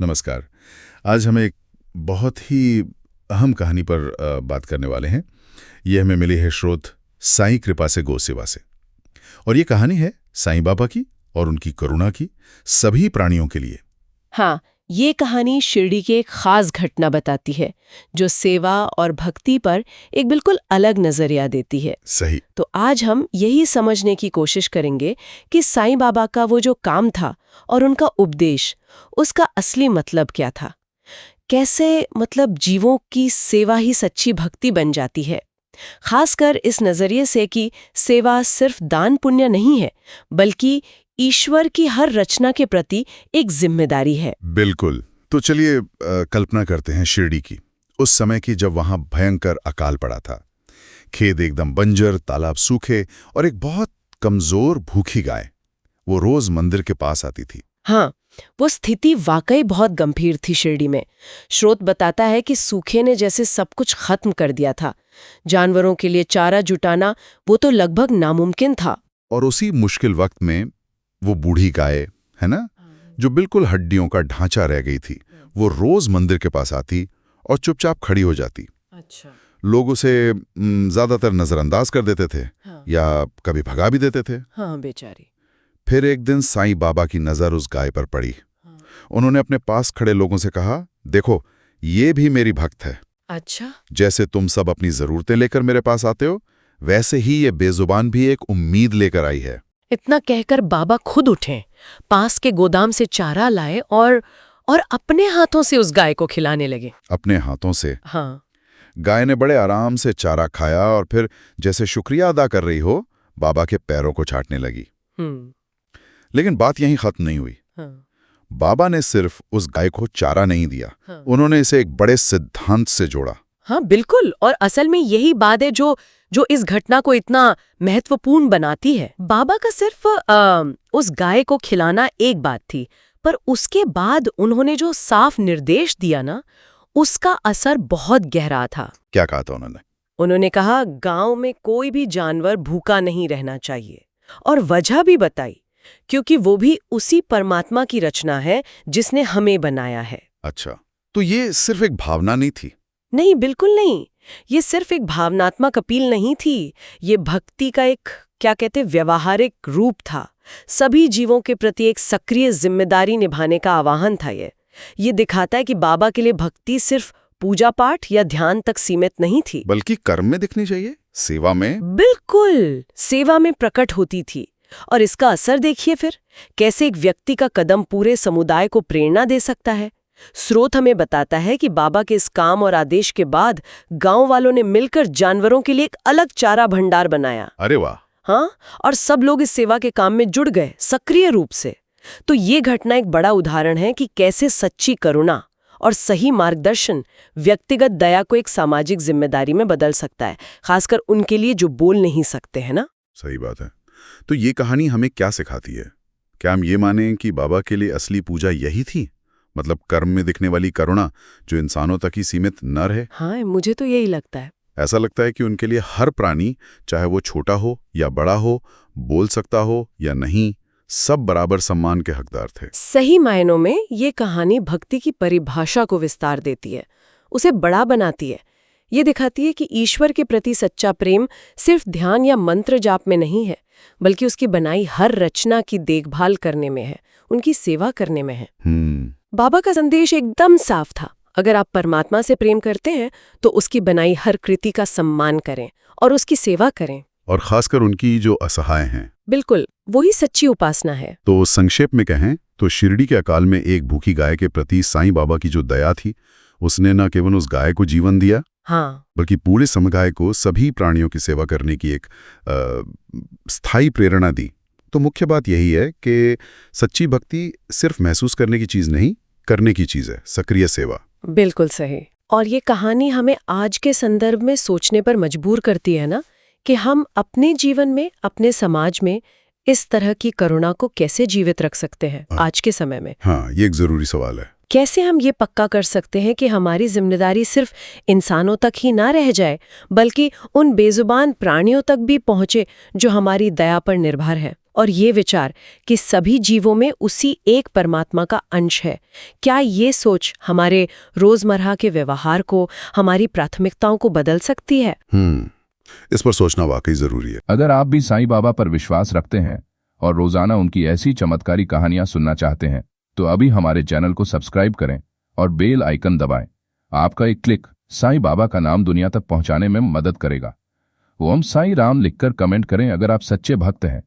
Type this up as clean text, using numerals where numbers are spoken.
नमस्कार। आज हम एक बहुत ही अहम कहानी पर बात करने वाले हैं। ये हमें मिली है स्रोत साईं कृपा से गोसेवा से। और ये कहानी है साईं बाबा की और उनकी करुणा की सभी प्राणियों के लिए। हाँ, ये कहानी शिरडी की एक खास घटना बताती है जो सेवा और भक्ति पर एक बिल्कुल अलग नजरिया देती है। सही। तो आज हम यही समझने की कोशिश करेंगे कि साईं बाबा का वो जो काम था और उनका उपदेश, उसका असली मतलब क्या था। कैसे जीवों की सेवा ही सच्ची भक्ति बन जाती है। खासकर इस नजरिए से कि सेवा सिर्फ दान पुण्य नहीं है, बल्कि ईश्वर की हर रचना के प्रति एक जिम्मेदारी है। बिल्कुल। तो चलिए कल्पना करते हैं शिरडी की, उस समय की जब वहां भयंकर अकाल पड़ा था। खेत एकदम बंजर, तालाब सूखे और एक बहुत कमजोर भूखी गाय वो रोज मंदिर के पास आती थी। हाँ, वो स्थिति वाकई बहुत गंभीर थी शिरडी में। स्रोत बताता है कि सूखे ने जैसे सब कुछ खत्म कर दिया था। जानवरों के लिए चारा जुटाना वो तो लगभग नामुमकिन था। और उसी मुश्किल वक्त में वो बूढ़ी गाय, है ना, जो बिल्कुल हड्डियों का ढांचा रह गई थी, वो रोज मंदिर के पास आती और चुपचाप खड़ी हो जाती। अच्छा। लोग उसे ज्यादातर नजरअंदाज कर देते थे। हाँ। या कभी भगा भी देते थे। हाँ, बेचारी। फिर एक दिन साईं बाबा की नजर उस गाय पर पड़ी। हाँ। उन्होंने अपने पास खड़े लोगों से कहा, देखो, ये भी मेरी भक्त है। अच्छा। जैसे तुम सब अपनी जरूरतें लेकर मेरे पास आते हो, वैसे ही ये बेजुबान भी एक उम्मीद लेकर आई है। इतना कहकर बाबा खुद उठे, पास के गोदाम से चारा लाए और अपने हाथों से उस गाय को खिलाने लगे। अपने हाथों से। हाँ। गाय ने बड़े आराम से चारा खाया और फिर जैसे शुक्रिया अदा कर रही हो, बाबा के पैरों को चाटने लगी। लेकिन बात यहीं खत्म नहीं हुई। हाँ। बाबा ने सिर्फ उस गाय को चारा नहीं दिया। हाँ। उन्होंने इसे एक बड़े सिद्धांत से जोड़ा। हाँ, बिल्कुल। और असल में यही बात है जो इस घटना को इतना महत्वपूर्ण बनाती है। बाबा का सिर्फ उस गाय को खिलाना एक बात थी, पर उसके बाद उन्होंने जो साफ निर्देश दिया ना, उसका असर बहुत गहरा था। क्या कहा था उन्होंने? उन्होंने कहा, गांव में कोई भी जानवर भूखा नहीं रहना चाहिए। और वजह भी बताई, क्योंकि वो भी उसी परमात्मा की रचना है जिसने हमें बनाया है। अच्छा, तो ये सिर्फ एक भावना नहीं थी? नहीं, बिल्कुल नहीं। ये सिर्फ एक भावनात्मक अपील नहीं थी। ये भक्ति का एक, क्या कहते, व्यवहारिक रूप था। सभी जीवों के प्रति एक सक्रिय जिम्मेदारी निभाने का आह्वान था। ये दिखाता है कि बाबा के लिए भक्ति सिर्फ पूजा पाठ या ध्यान तक सीमित नहीं थी, बल्कि कर्म में दिखनी चाहिए, सेवा में। बिल्कुल सेवा में प्रकट होती थी। और इसका असर देखिए फिर, कैसे एक व्यक्ति का कदम पूरे समुदाय को प्रेरणा दे सकता है। स्रोत हमें बताता है कि बाबा के इस काम और आदेश के बाद गांव वालों ने मिलकर जानवरों के लिए एक अलग चारा भंडार बनाया। अरे वाह! हाँ, और सब लोग इस सेवा के काम में जुड़ गए सक्रिय रूप से। तो ये घटना एक बड़ा उदाहरण है कि कैसे सच्ची करुणा और सही मार्गदर्शन व्यक्तिगत दया को एक सामाजिक जिम्मेदारी में बदल सकता है, खासकर उनके लिए जो बोल नहीं सकते हैं ना। सही बात है। तो ये कहानी हमें क्या सिखाती है? क्या हम ये मानें कि बाबा के लिए असली पूजा यही थी? मतलब कर्म में दिखने वाली करुणा जो इंसानों तक ही सीमित न रहे। हाँ, मुझे तो यही लगता है। ऐसा लगता है कि उनके लिए हर प्राणी, चाहे वो छोटा हो या बड़ा हो, बोल सकता हो या नहीं, सब बराबर सम्मान के हकदार थे। सही मायनों में ये कहानी भक्ति की परिभाषा को विस्तार देती है, उसे बड़ा बनाती है। ये दिखाती है कि ईश्वर के प्रति सच्चा प्रेम सिर्फ ध्यान या मंत्र जाप में नहीं है, बल्कि उसकी बनाई हर रचना की देखभाल करने में है, उनकी सेवा करने में है। बाबा का संदेश एकदम साफ था। अगर आप परमात्मा से प्रेम करते हैं तो उसकी बनाई हर कृति का सम्मान करें और उसकी सेवा करें। और खासकर उनकी जो असहाय हैं। बिल्कुल, वही सच्ची उपासना है। तो संक्षेप में कहें तो शिरडी के अकाल में एक भूखी गाय के प्रति साईं बाबा की जो दया थी, उसने न केवल उस गाय को जीवन दिया, हाँ, बल्कि पूरे समुदाय को सभी प्राणियों की सेवा करने की एक स्थायी प्रेरणा दी। तो मुख्य बात यही है कि सच्ची भक्ति सिर्फ महसूस करने की चीज नहीं, करने की चीज है, सक्रिय सेवा। बिल्कुल सही। और ये कहानी हमें आज के संदर्भ में सोचने पर मजबूर करती है ना, कि हम अपने जीवन में, अपने समाज में इस तरह की करुणा को कैसे जीवित रख सकते हैं आज के समय में। हाँ, ये एक जरूरी सवाल है। कैसे हम ये पक्का कर सकते हैं कि हमारी जिम्मेदारी सिर्फ इंसानों तक ही ना रह जाए, बल्कि उन बेजुबान प्राणियों तक भी पहुंचे जो हमारी दया पर निर्भर है। और ये विचार कि सभी जीवों में उसी एक परमात्मा का अंश है, क्या ये सोच हमारे रोजमर्रा के व्यवहार को, हमारी प्राथमिकताओं को बदल सकती है? इस पर सोचना वाकई जरूरी है। अगर आप भी साईं बाबा पर विश्वास रखते हैं और रोजाना उनकी ऐसी चमत्कारी कहानियां सुनना चाहते हैं, तो अभी हमारे चैनल को सब्सक्राइब करें और बेल आइकन दबाएं। आपका एक क्लिक साईं बाबा का नाम दुनिया तक पहुंचाने में मदद करेगा। ओम साईं राम लिखकर कमेंट करें अगर आप सच्चे भक्त हैं।